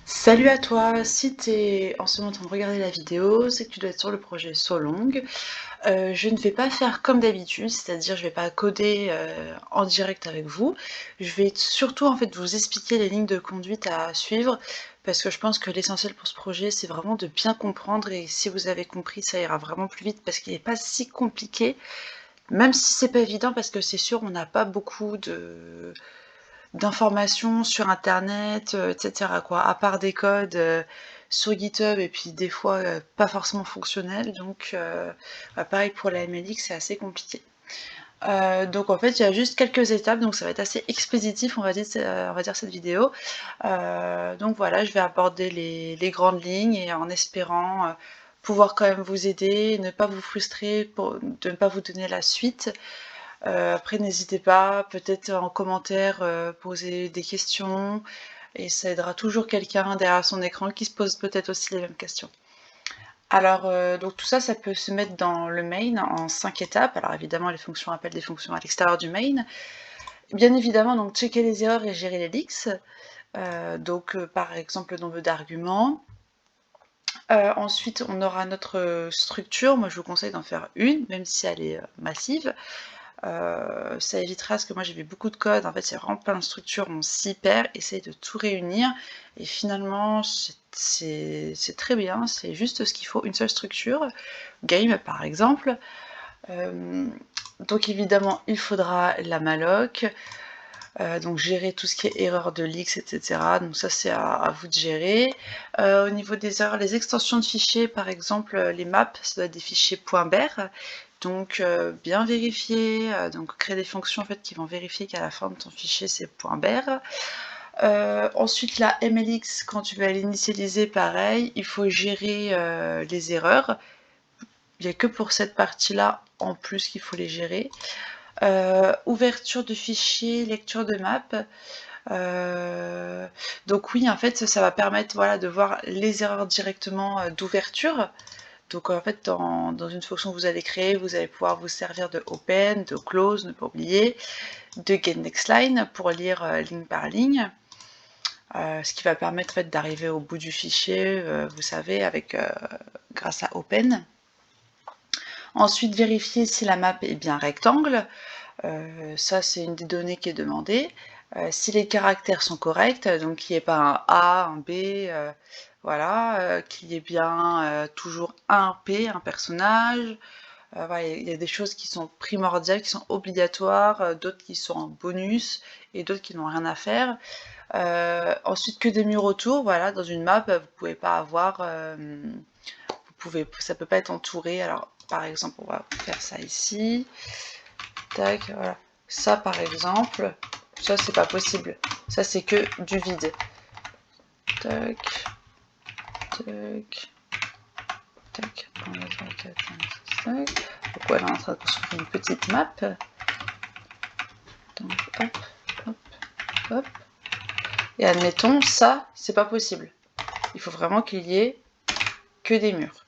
Salut à toi, si tu es en ce moment en train de regarder la vidéo, c'est que tu dois être sur le projet Solong. Je ne vais pas faire comme d'habitude, c'est-à-dire je vais pas coder en direct avec vous. Je vais surtout en fait vous expliquer les lignes de conduite à suivre parce que je pense que l'essentiel pour ce projet c'est vraiment de bien comprendre et si vous avez compris ça ira vraiment plus vite parce qu'il n'est pas si compliqué, même si c'est pas évident parce que c'est sûr on n'a pas beaucoup d'informations sur internet, etc. quoi, à part des codes sur GitHub et puis des fois pas forcément fonctionnels, donc pareil pour la MLX, c'est assez compliqué. Donc en fait, il y a juste quelques étapes, donc ça va être assez expéditif, on va dire cette vidéo. Donc voilà, je vais aborder les grandes lignes et en espérant pouvoir quand même vous aider, ne pas vous frustrer, de ne pas vous donner la suite. Après, n'hésitez pas, peut-être en commentaire, poser des questions, et ça aidera toujours quelqu'un derrière son écran qui se pose peut-être aussi les mêmes questions. Alors, donc tout ça, ça peut se mettre dans le main en 5 étapes. Alors évidemment, les fonctions appellent des fonctions à l'extérieur du main. Bien évidemment, donc checker les erreurs et gérer les leaks. Par exemple, le nombre d'arguments. Ensuite, on aura notre structure. Moi, je vous conseille d'en faire une, même si elle est massive. Ça évitera, parce que moi j'ai vu beaucoup de code, en fait c'est vraiment plein de structures, on s'y perd, essaye de tout réunir, et finalement c'est très bien, c'est juste ce qu'il faut, une seule structure, game par exemple. Euh, donc évidemment il faudra la malloc, donc gérer tout ce qui est erreur de leaks, etc. Donc ça c'est à vous de gérer. Au niveau des erreurs, les extensions de fichiers, par exemple les maps, ça doit être des fichiers .bar. Donc bien vérifier, donc créer des fonctions en fait qui vont vérifier qu'à la fin de ton fichier c'est .bar. Ensuite la MLX, quand tu vas l'initialiser, pareil, il faut gérer les erreurs. Il n'y a que pour cette partie-là en plus qu'il faut les gérer. Ouverture de fichiers, lecture de map. Donc oui, en fait, ça va permettre voilà, de voir les erreurs directement d'ouverture. Donc en fait, dans une fonction que vous allez créer, vous allez pouvoir vous servir de open, de close, ne pas oublier, de getNextLine pour lire ligne par ligne. Ce qui va permettre en fait, d'arriver au bout du fichier, vous savez, grâce à open. Ensuite, vérifier si la map est bien rectangle. Ça, c'est une des données qui est demandée. Si les caractères sont corrects, donc qu'il n'y ait pas un A, un B, voilà, qu'il y ait bien toujours un P, un personnage. Voilà, il y a des choses qui sont primordiales, qui sont obligatoires, d'autres qui sont en bonus et d'autres qui n'ont rien à faire. Ensuite, que des murs autour. Voilà, dans une map, vous pouvez pas avoir, ça peut pas être entouré. Alors, par exemple, on va faire ça ici. Tac, voilà. Ça, par exemple, ça, c'est pas possible. Ça, c'est que du vide. Tac, tac, tac. 1, 2, 3, 4, 5, 6, 7. Donc, voilà, on est en train de construire une petite map. Donc, hop, hop, hop. Et admettons, ça, c'est pas possible. Il faut vraiment qu'il y ait que des murs.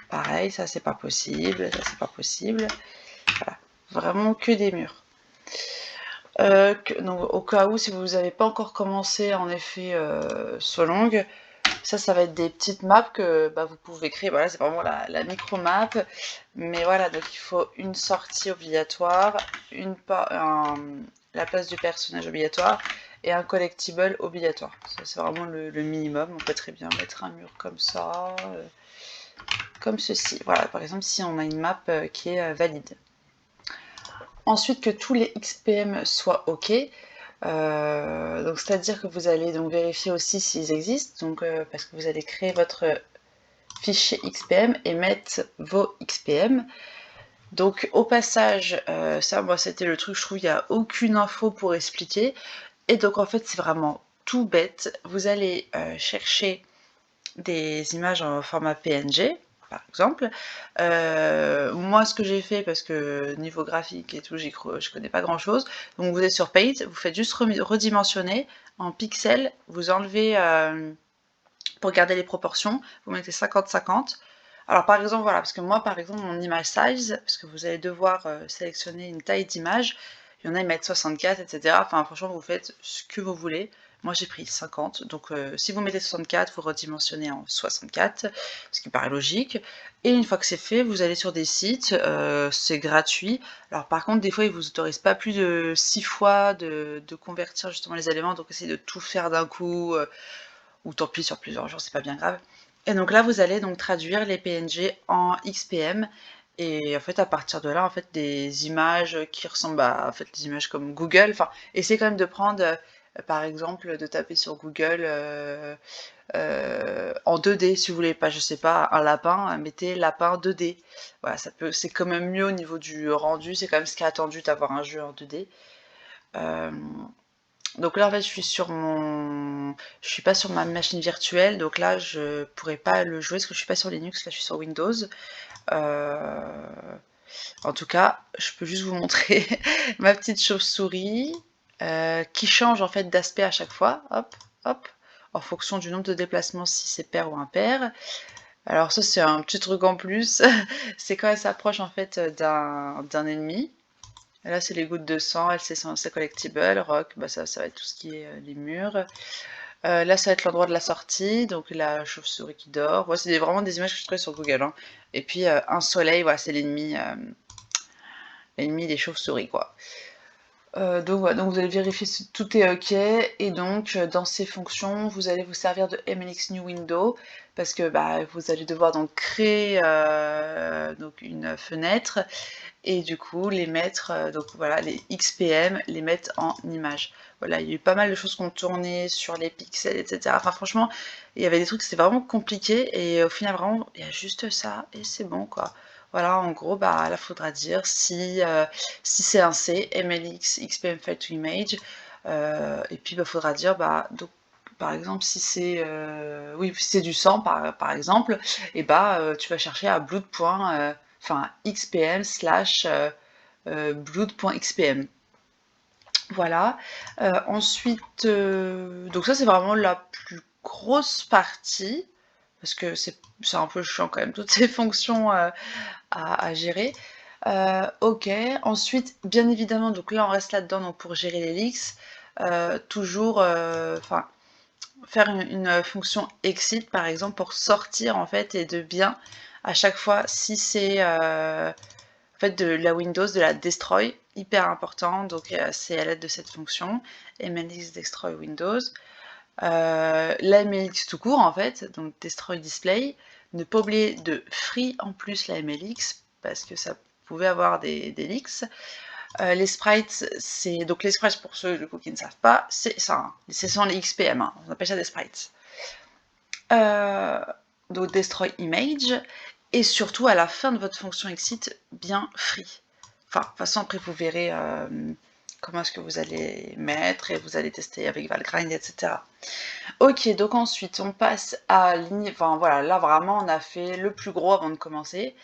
Pareil, ça, c'est pas possible. Ça, c'est pas possible. Voilà. Vraiment que des murs. Donc, au cas où, si vous n'avez pas encore commencé en effet Solong, ça va être des petites maps que vous pouvez créer. Voilà, c'est vraiment la micro map. Mais voilà, donc il faut une sortie obligatoire, la place du personnage obligatoire et un collectible obligatoire. Ça, c'est vraiment le minimum. On peut très bien mettre un mur comme ça, comme ceci. Voilà, par exemple, si on a une map qui est valide. Ensuite, que tous les XPM soient OK. Donc c'est-à-dire que vous allez donc vérifier aussi s'ils existent, donc parce que vous allez créer votre fichier XPM et mettre vos XPM. Donc au passage, ça moi c'était le truc, je trouve il n'y a aucune info pour expliquer. Et donc en fait c'est vraiment tout bête. Vous allez chercher des images en format PNG, par exemple. Moi, ce que j'ai fait, parce que niveau graphique et tout, je connais pas grand chose. Donc, vous êtes sur Paint, vous faites juste redimensionner en pixels, vous enlevez, pour garder les proportions, vous mettez 50-50. Alors, par exemple, voilà, parce que moi, par exemple, mon image size, parce que vous allez devoir sélectionner une taille d'image, il y en a, ils mettent 64, etc. Enfin, franchement, vous faites ce que vous voulez. Moi j'ai pris 50, donc si vous mettez 64, vous redimensionnez en 64, ce qui paraît logique. Et une fois que c'est fait, vous allez sur des sites, c'est gratuit. Alors par contre, des fois, ils vous autorisent pas plus de 6 fois de convertir justement les éléments, donc essayez de tout faire d'un coup, ou tant pis sur plusieurs jours, c'est pas bien grave. Et donc là, vous allez donc traduire les PNG en XPM. Et en fait, à partir de là, en fait, des images qui ressemblent à en fait, des images comme Google. Enfin, essayez quand même de prendre, par exemple, de taper sur Google en 2D, si vous voulez pas, je sais pas, un lapin, mettez lapin 2D. Voilà, ça peut, c'est quand même mieux au niveau du rendu. C'est quand même ce qui est attendu d'avoir un jeu en 2D. Donc là, en fait, je suis pas sur ma machine virtuelle, donc là, je pourrais pas le jouer parce que je suis pas sur Linux, là, je suis sur Windows. En tout cas, je peux juste vous montrer ma petite chauve-souris qui change en fait d'aspect à chaque fois, hop, hop, en fonction du nombre de déplacements, si c'est pair ou impair. Alors ça, c'est un petit truc en plus, c'est quand elle s'approche en fait d'un ennemi. Et là, c'est les gouttes de sang, elle c'est collectible, rock, bah ça va être tout ce qui est les murs. Là, ça va être l'endroit de la sortie, donc la chauve-souris qui dort. Ouais, c'est vraiment des images que je trouvais sur Google, hein. Et puis un soleil, voilà, c'est l'ennemi des chauves-souris, quoi. Donc voilà, donc vous allez vérifier si tout est OK, et donc dans ces fonctions, vous allez vous servir de MLX New Window, parce que bah, vous allez devoir donc créer donc une fenêtre, et du coup les mettre, donc voilà, les XPM, les mettre en image. Voilà, il y a eu pas mal de choses qui ont tourné sur les pixels, etc. Enfin franchement, il y avait des trucs, c'était vraiment compliqué, et au final vraiment, il y a juste ça, et c'est bon quoi. Voilà, en gros, bah là faudra dire si c'est un C, MLX, XPM File to Image, et puis bah faudra dire, bah donc par exemple, si c'est oui, si c'est du sang par exemple, et bah tu vas chercher à blood. Enfin xpm slash blood.xpm. Voilà. Ensuite, donc ça c'est vraiment la plus grosse partie, parce que c'est un peu chiant quand même, toutes ces fonctions à gérer. Ok, ensuite, bien évidemment, donc là on reste là-dedans donc pour gérer les leaks, toujours, enfin, faire une fonction exit par exemple pour sortir en fait, et de bien à chaque fois si c'est en fait de la Windows, de la destroy, hyper important, donc c'est à l'aide de cette fonction MLX destroy Windows. La MLX tout court en fait, donc destroy display, ne pas oublier de free en plus la MLX parce que ça pouvait avoir des leaks. Les sprites, c'est donc les sprites pour ceux du coup qui ne savent pas, c'est ça, hein. Ce sont les XPM, hein. On appelle ça des sprites. Donc destroy image, et surtout à la fin de votre fonction exit, bien free. Enfin, de toute façon, après vous verrez comment est-ce que vous allez mettre, et vous allez tester avec Valgrind, etc. Ok, donc ensuite on passe à enfin voilà, là vraiment on a fait le plus gros avant de commencer.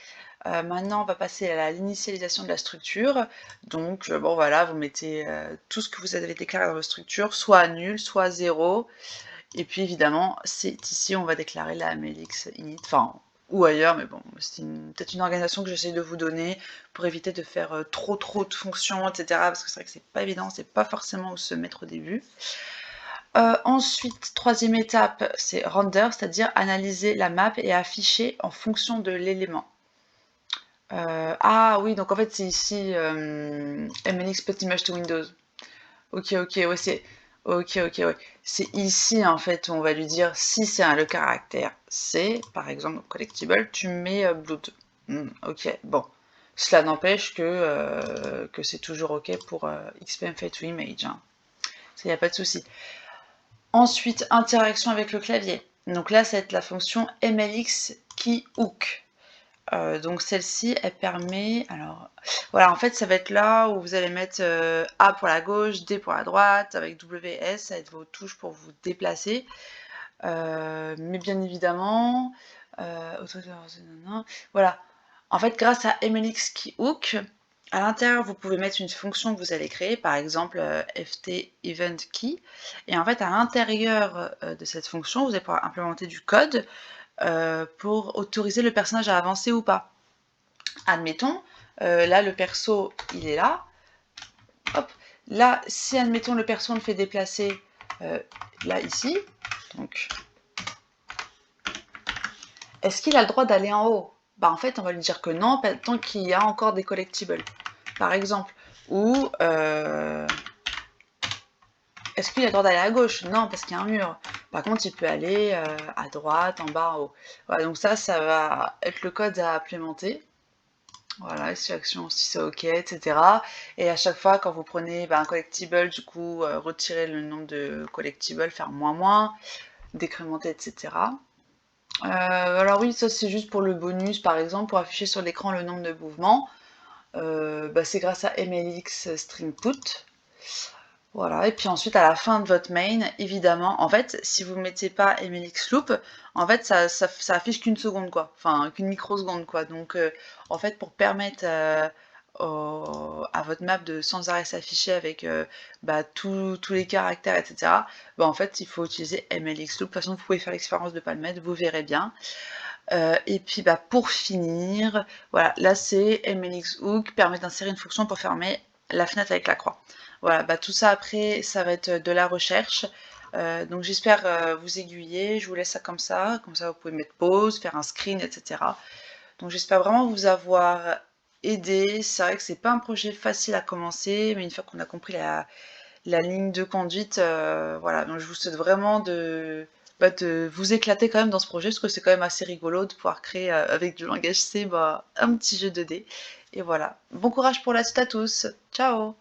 Maintenant on va passer à l'initialisation de la structure. Donc bon voilà, vous mettez tout ce que vous avez déclaré dans votre structure, soit à nul, soit à 0. Et puis évidemment, c'est ici on va déclarer la MLX init, enfin, ou ailleurs, mais bon, c'est peut-être une organisation que j'essaie de vous donner pour éviter de faire trop de fonctions, etc. Parce que c'est vrai que c'est pas évident, c'est pas forcément où se mettre au début. Ensuite, troisième étape, c'est render, c'est-à-dire analyser la map et afficher en fonction de l'élément. Ah oui, donc en fait c'est ici MLX put image to Windows. Ok, ouais, c'est. Ok, ouais. C'est ici en fait où on va lui dire si c'est le caractère C, par exemple, collectible, tu mets blood. Ok, bon. Cela n'empêche que c'est toujours ok pour XPM File to Image, hein. Ça, y a pas de souci. Ensuite, interaction avec le clavier. Donc là, ça va être la fonction MLX key hook. Donc celle-ci, elle permet, alors voilà, en fait ça va être là où vous allez mettre A pour la gauche, D pour la droite, avec WS, ça va être vos touches pour vous déplacer. Mais bien évidemment, voilà, en fait grâce à MLX Keyhook, à l'intérieur vous pouvez mettre une fonction que vous allez créer, par exemple ft event key, et en fait à l'intérieur de cette fonction, vous allez pouvoir implémenter du code pour autoriser le personnage à avancer ou pas. Admettons, là le perso il est là, hop, là si admettons le perso on le fait déplacer là ici, donc est-ce qu'il a le droit d'aller en haut? Bah en fait on va lui dire que non, tant qu'il y a encore des collectibles, par exemple. Ou est-ce qu'il a le droit d'aller à gauche? Non, parce qu'il y a un mur. Par contre, il peut aller à droite, en bas, en haut. Voilà, donc ça va être le code à implémenter. Voilà, action si c'est OK, etc. Et à chaque fois, quand vous prenez un collectible, du coup, retirer le nombre de collectibles, faire moins, décrémenter, etc. Alors oui, ça c'est juste pour le bonus, par exemple, pour afficher sur l'écran le nombre de mouvements. C'est grâce à MLX String Put. Voilà, et puis ensuite à la fin de votre main, évidemment, en fait, si vous ne mettez pas MLX Loop, en fait, ça affiche qu'une seconde, quoi. Enfin, qu'une microseconde, quoi. Donc, en fait, pour permettre à votre map de sans arrêt s'afficher avec tous les caractères, etc., en fait, il faut utiliser MLX Loop. De toute façon, vous pouvez faire l'expérience de ne pas le mettre, vous verrez bien. Et puis, pour finir, voilà, là, c'est MLX Hook, permet d'insérer une fonction pour fermer la fenêtre avec la croix. Voilà, tout ça après, ça va être de la recherche. Donc j'espère vous aiguiller, je vous laisse ça comme ça vous pouvez mettre pause, faire un screen, etc. Donc j'espère vraiment vous avoir aidé. C'est vrai que c'est pas un projet facile à commencer, mais une fois qu'on a compris la ligne de conduite, voilà, donc je vous souhaite vraiment de vous éclater quand même dans ce projet, parce que c'est quand même assez rigolo de pouvoir créer avec du langage C un petit jeu 2D. Et voilà, bon courage pour la suite à tous, ciao!